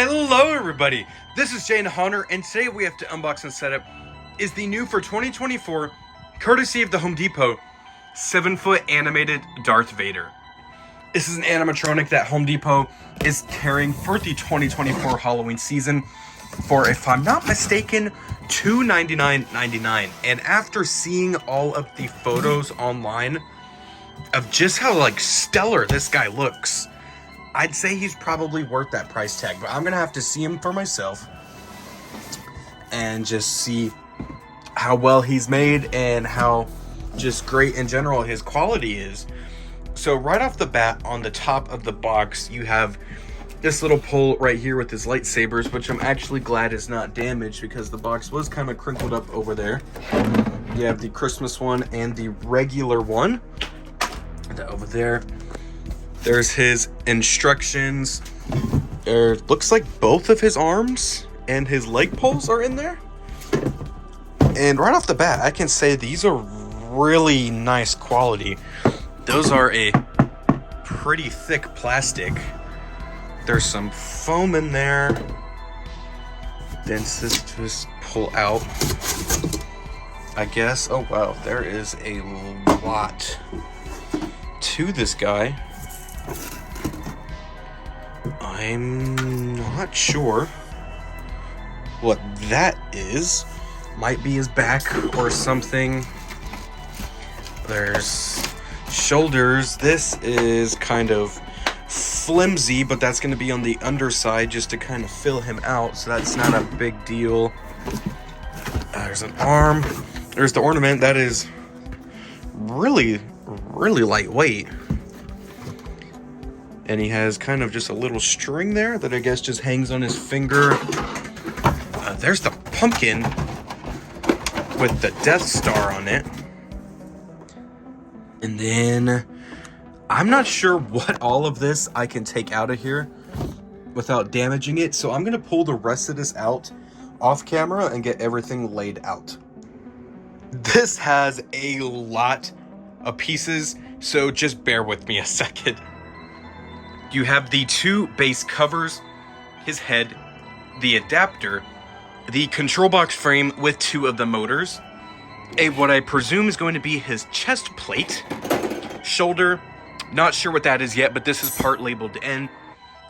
Hello everybody, this is Jay and Hunter, and today we have to unbox and set up is the new for 2024, courtesy of the Home Depot, 7-foot animated Darth Vader. This is an animatronic that Home Depot is carrying for the 2024 Halloween season for, if I'm not mistaken, $299.99. And after seeing all of the photos online of just how stellar this guy looks, I'd say he's probably worth that price tag, but I'm gonna have to see him for myself and just see how well he's made and how just great in general his quality is. So right off the bat, on the top of the box, you have this little pole right here with his lightsabers, which I'm actually glad is not damaged because the box was kind of crinkled up over there. You have the Christmas one and the regular one. Over there, there's his instructions. There looks like both of his arms and his leg poles are in there. And right off the bat, I can say these are really nice quality. Those are a pretty thick plastic. There's some foam in there. Then this just pull out, I guess. Oh wow, there is a lot to this guy. I'm not sure what that is. Might be his back or something. There's shoulders. This is kind of flimsy, but that's going to be on the underside just to kind of fill him out, so that's not a big deal. There's an arm. There's the ornament. That is really lightweight. And he has kind of just a little string there that I guess just hangs on his finger. There's the pumpkin with the Death Star on it. And then I'm not sure what all of this I can take out of here without damaging it, so I'm gonna pull the rest of this out off camera and get everything laid out. This has a lot of pieces, so just bear with me a second. You have the two base covers, his head, the adapter, the control box frame with two of the motors, what I presume is going to be his chest plate, shoulder, not sure what that is yet, but this is part labeled N,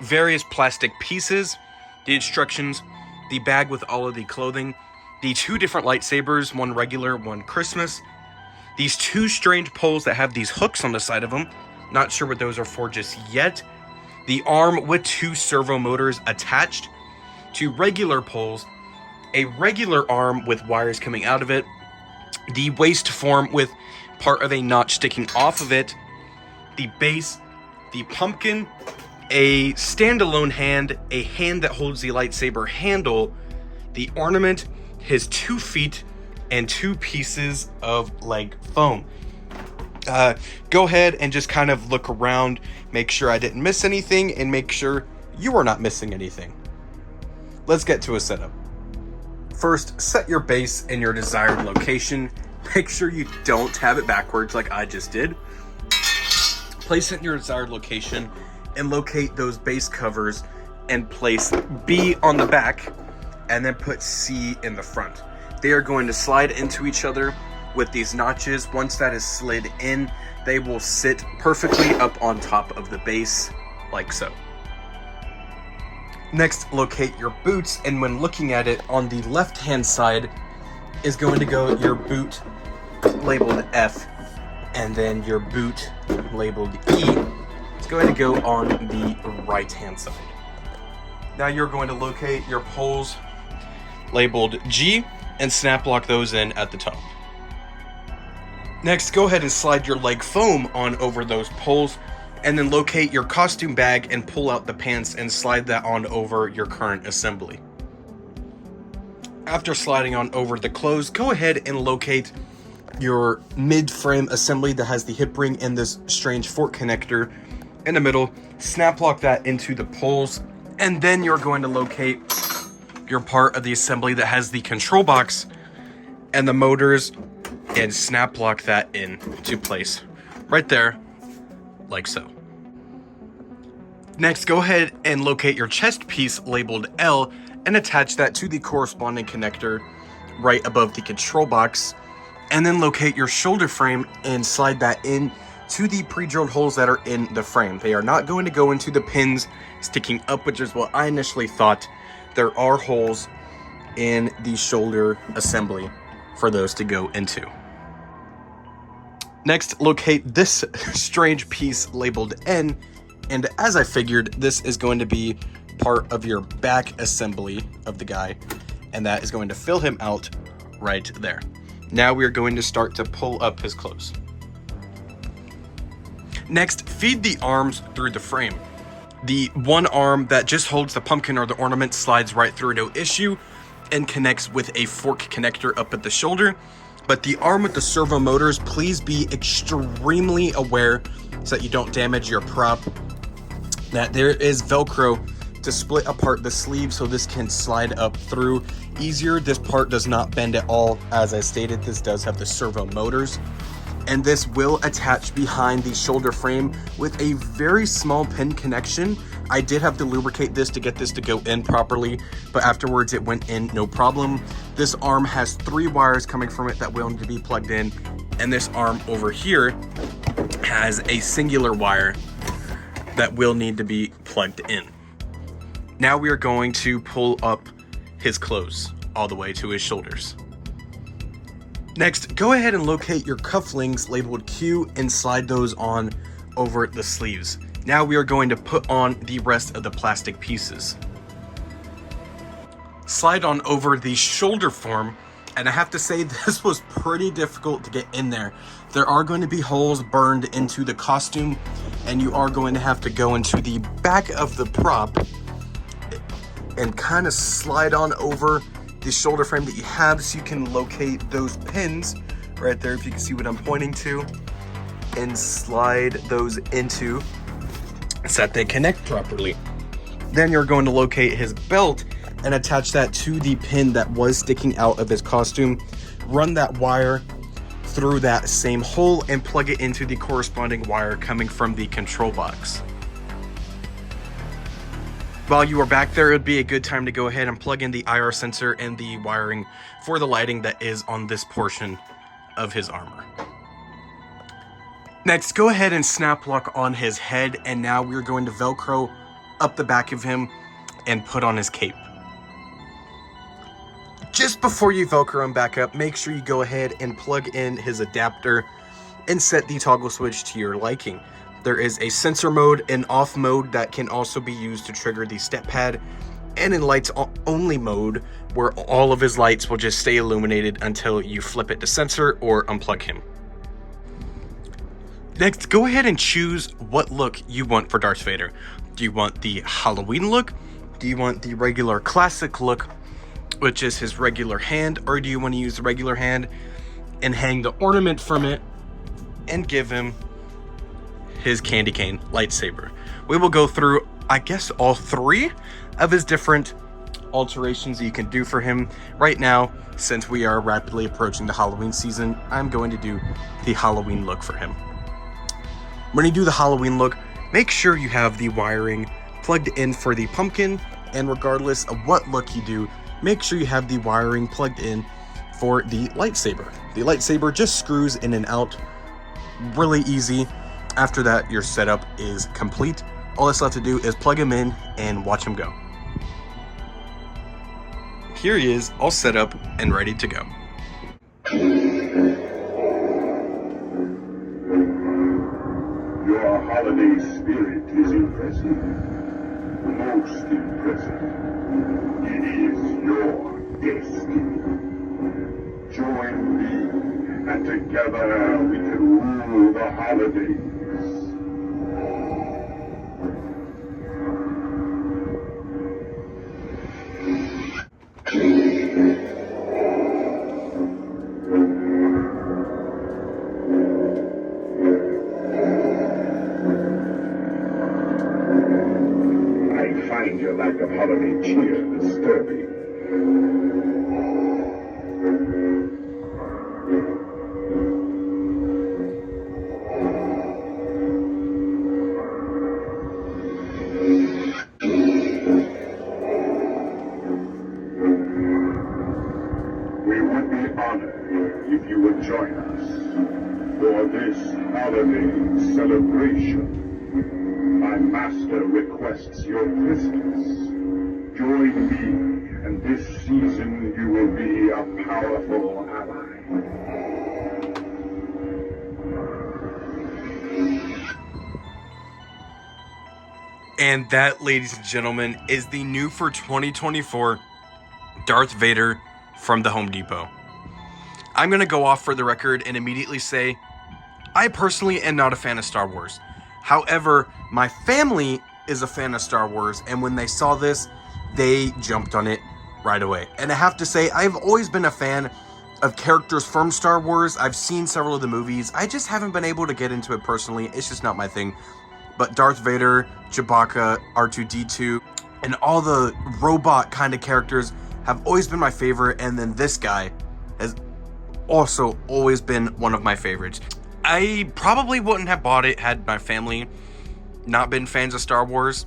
various plastic pieces, the instructions, the bag with all of the clothing, the two different lightsabers, one regular, one Christmas, these two strange poles that have these hooks on the side of them, not sure what those are for just yet, the arm with two servo motors attached, two regular poles, a regular arm with wires coming out of it, the waist form with part of a notch sticking off of it, the base, the pumpkin, a standalone hand, a hand that holds the lightsaber handle, the ornament, his 2 feet, and 2 pieces of leg foam. Go ahead and just kind of look around, make sure I didn't miss anything, and make sure you are not missing anything. Let's get to a setup. First, set your base in your desired location. Make sure you don't have it backwards like I just did. Place it in your desired location and locate those base covers and place B on the back and then put C in the front. They are going to slide into each other with these notches. Once that is slid in, they will sit perfectly up on top of the base, like so. Next, locate your boots, and when looking at it, on the left-hand side is going to go your boot labeled F, and then your boot labeled E is going to go on the right-hand side. Now you're going to locate your poles labeled G and snap lock those in at the top. Next, go ahead and slide your leg foam on over those poles, and then locate your costume bag and pull out the pants and slide that on over your current assembly. After sliding on over the clothes, go ahead and locate your mid-frame assembly that has the hip ring and this strange fork connector in the middle. Snap lock that into the poles, and then you're going to locate your part of the assembly that has the control box and the motors and snap lock that into place right there, like so. Next, go ahead and locate your chest piece labeled L and attach that to the corresponding connector right above the control box. And then locate your shoulder frame and slide that in to the pre-drilled holes that are in the frame. They are not going to go into the pins sticking up, which is what I initially thought. There are holes in the shoulder assembly for those to go into. Next, locate this strange piece labeled N, and as I figured, this is going to be part of your back assembly of the guy, and that is going to fill him out right there. Now we are going to start to pull up his clothes. Next, feed the arms through the frame. The one arm that just holds the pumpkin or the ornament slides right through, no issue, and connects with a fork connector up at the shoulder. But the arm with the servo motors, please be extremely aware so that you don't damage your prop, that there is Velcro to split apart the sleeve so this can slide up through easier. This part does not bend at all. As I stated, this does have the servo motors, and this will attach behind the shoulder frame with a very small pin connection. I did have to lubricate this to get this to go in properly, but afterwards it went in no problem. This arm has 3 wires coming from it that will need to be plugged in, and this arm over here has a singular wire that will need to be plugged in. Now we are going to pull up his clothes all the way to his shoulders. Next, go ahead and locate your cufflinks labeled Q and slide those on over the sleeves. Now we are going to put on the rest of the plastic pieces. Slide on over the shoulder form, and I have to say this was pretty difficult to get in there. There are going to be holes burned into the costume, and you are going to have to go into the back of the prop and kind of slide on over the shoulder frame that you have so you can locate those pins right there, if you can see what I'm pointing to, and slide those into so that they connect properly. Then you're going to locate his belt and attach that to the pin that was sticking out of his costume. Run that wire through that same hole and plug it into the corresponding wire coming from the control box. While you are back there, it would be a good time to go ahead and plug in the IR sensor and the wiring for the lighting that is on this portion of his armor. Next, go ahead and snap lock on his head, and now we're going to Velcro up the back of him and put on his cape. Just before you Velcro him back up, make sure you go ahead and plug in his adapter and set the toggle switch to your liking. There is a sensor mode and off mode that can also be used to trigger the step pad, and in lights only mode where all of his lights will just stay illuminated until you flip it to sensor or unplug him. Next, go ahead and choose what look you want for Darth Vader. Do you want the Halloween look? Do you want the regular classic look, which is his regular hand? Or do you want to use the regular hand and hang the ornament from it and give him his candy cane lightsaber? We will go through, I guess, all 3 of his different alterations that you can do for him. Right now, since we are rapidly approaching the Halloween season, I'm going to do the Halloween look for him. When you do the Halloween look, make sure you have the wiring plugged in for the pumpkin, and regardless of what look you do, make sure you have the wiring plugged in for the lightsaber. The lightsaber just screws in and out, really easy. After that, your setup is complete. All that's left to do is plug him in and watch him go. Here he is, all set up and ready to go. Your holiday spirit is impressive. Most impressive. It is your destiny. Join me, and together we can rule the holidays. I find your lack of holiday cheer disturbing. if you would join us for this holiday celebration. My master requests your presence. Join me, and this season you will be a powerful ally. And that, ladies and gentlemen, is the new for 2024 Darth Vader from the Home Depot. I'm going to go off for the record and immediately say, I personally am not a fan of Star Wars. However, my family is a fan of Star Wars, and when they saw this, they jumped on it right away. And I have to say, I've always been a fan of characters from Star Wars. I've seen several of the movies. I just haven't been able to get into it personally. It's just not my thing. But Darth Vader, Chewbacca, R2-D2, and all the robot kind of characters have always been my favorite. And then this guy has also always been one of my favorites. I probably wouldn't have bought it had my family not been fans of Star Wars,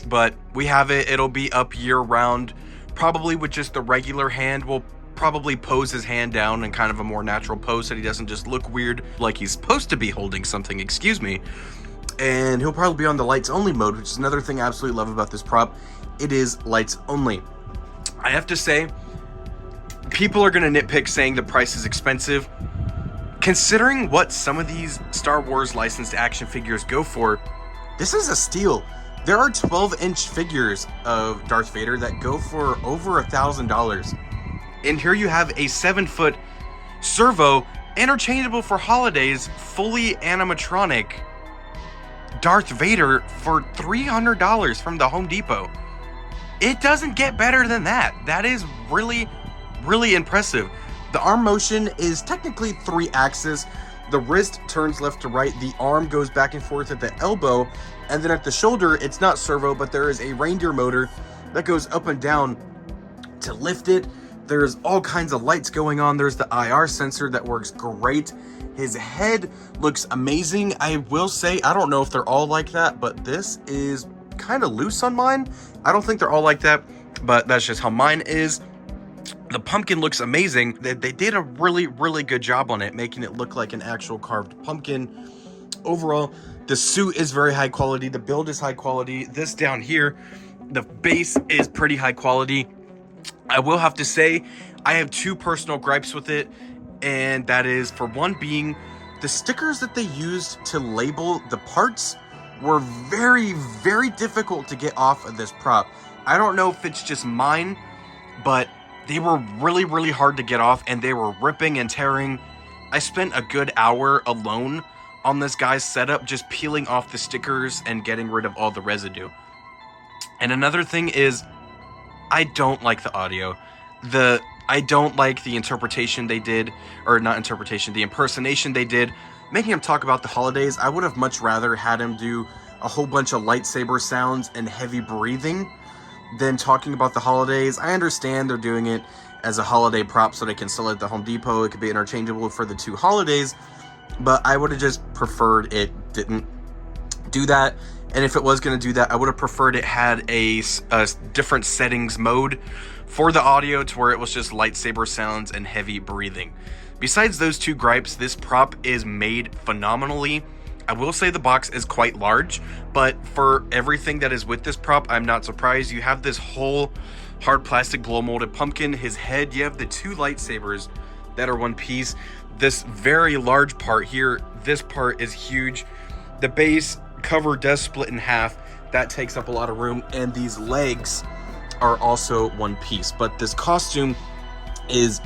but we have it. It'll be up year round, probably with just the regular hand. We'll probably pose his hand down in kind of a more natural pose so he doesn't just look weird like he's supposed to be holding something, excuse me. And he'll probably be on the lights only mode, which is another thing I absolutely love about this prop. It is lights only. I have to say, people are going to nitpick saying the price is expensive. Considering what some of these Star Wars licensed action figures go for, this is a steal. There are 12-inch figures of Darth Vader that go for over $1,000. And here you have a 7-foot servo, interchangeable for holidays, fully animatronic Darth Vader for $300 from the Home Depot. It doesn't get better than that. That is really, really impressive. The arm motion is technically 3 axis. The wrist turns left to right. The arm goes back and forth at the elbow. And then at the shoulder, it's not servo, but there is a reindeer motor that goes up and down to lift it. There's all kinds of lights going on. There's the IR sensor that works great. His head looks amazing. I will say, I don't know if they're all like that, but this is kind of loose on mine. I don't think they're all like that, but that's just how mine is. The pumpkin looks amazing. They did a really, really good job on it, making it look like an actual carved pumpkin. Overall, the suit is very high quality. The build is high quality. This down here, the base is pretty high quality. I will have to say, I have 2 personal gripes with it. And that is, for one being, the stickers that they used to label the parts were very, very difficult to get off of this prop. I don't know if it's just mine, but they were really, really hard to get off, and they were ripping and tearing. I spent a good hour alone on this guy's setup, just peeling off the stickers and getting rid of all the residue. And another thing is, I don't like the audio. I don't like the interpretation they did, or not interpretation, the impersonation they did, making him talk about the holidays. I would have much rather had him do a whole bunch of lightsaber sounds and heavy breathing than talking about the holidays. I understand they're doing it as a holiday prop so they can sell it at the Home Depot. It could be interchangeable for the 2 holidays, but I would have just preferred it didn't do that. And if it was going to do that, I would have preferred it had a different settings mode for the audio to where it was just lightsaber sounds and heavy breathing. Besides those 2 gripes, this prop is made phenomenally. I will say the box is quite large, but for everything that is with this prop, I'm not surprised. You have this whole hard plastic blow molded pumpkin, his head, you have the 2 lightsabers that are one piece. This very large part here, this part is huge. The base cover does split in half. That takes up a lot of room, and these legs are also one piece. But this costume is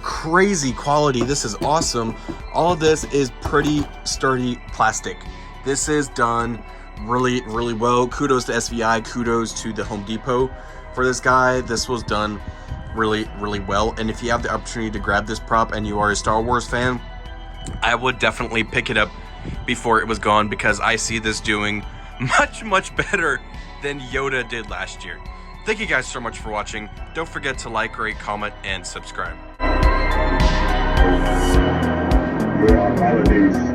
crazy quality. This is awesome. All of this is pretty sturdy plastic. This is done really, really well. Kudos to SVI, kudos to the Home Depot for this guy. This was done really, really well. And if you have the opportunity to grab this prop and you are a Star Wars fan, I would definitely pick it up before it was gone, because I see this doing much, much better than Yoda did last year. Thank you guys so much for watching. Don't forget to like, rate, comment, and subscribe. Your holidays